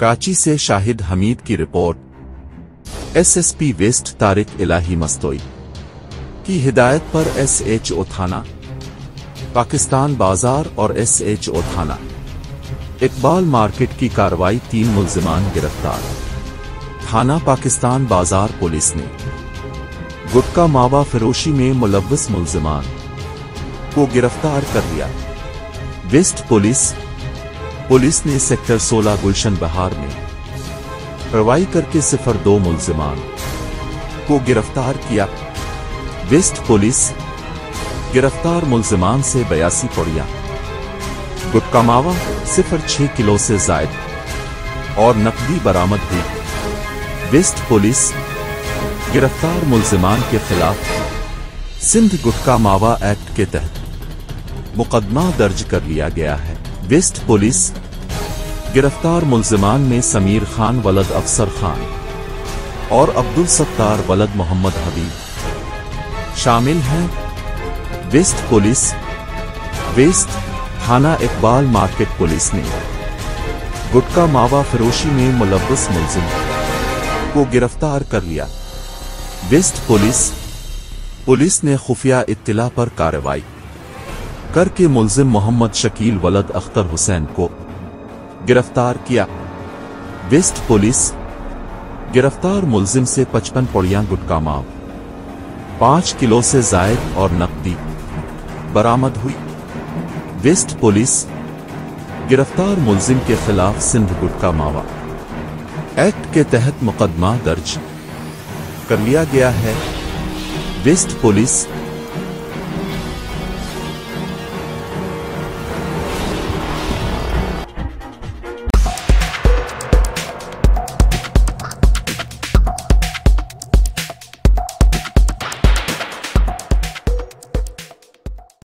कराची से शाहिद हमीद की report. SSP waste Tariq इलाही मस्तोई की हिदायत पर एसएचओ थाना पाकिस्तान बाजार और एसएचओ थाना इकबाल मार्केट की कार्रवाई, 3 मुल्जिमान गिरफ्तार। थाना पाकिस्तान बाजार पुलिस ने गुटखा मावा फरोशी में मुलव्वस मुल्जिमान को गिरफ्तार कर लिया। वेस्ट पुलिस ने सेक्टर 16 गुलशन बहार में कार्रवाई करके 02 मुल्जिमान को गिरफ्तार किया। वेस्ट पुलिस गिरफ्तार मुल्जिमान से 82 पुड़िया गुटखा मावा 06 किलो से जायद और नकदी बरामद हुई। वेस्ट पुलिस गिरफ्तार मुल्जिमान के खिलाफ सिंध गुटखा मावा एक्ट के तहत मुकदमा दर्ज कर लिया गया है। वेस्ट पुलिस गिरफ्तार मुल्जिमान में समीर खान वलद अफसर खान और अब्दुल सत्तार वलद मोहम्मद हबीब शामिल हैं। वेस्ट थाना इकबाल मार्केट पुलिस ने गुटखा मावा फरोशी में मुलव्वस मुल्जिम को गिरफ्तार कर लिया। वेस्ट पुलिस ने खुफिया इत्तिला पर कार्रवाई करके मुल्जिम मोहम्मद शकील वलद अख्तर हुसैन को गिरफ्तार किया। वेस्ट पुलिस गिरफ्तार मुल्जिम से 55 पुड़िया गुटखा माव 5 किलो से जायद और नकदी बरामद हुई। वेस्ट पुलिस गिरफ्तार मुल्जिम के खिलाफ सिंध गुटखा मावा एक्ट के तहत मुकदमा दर्ज कर लिया गया है। Waste police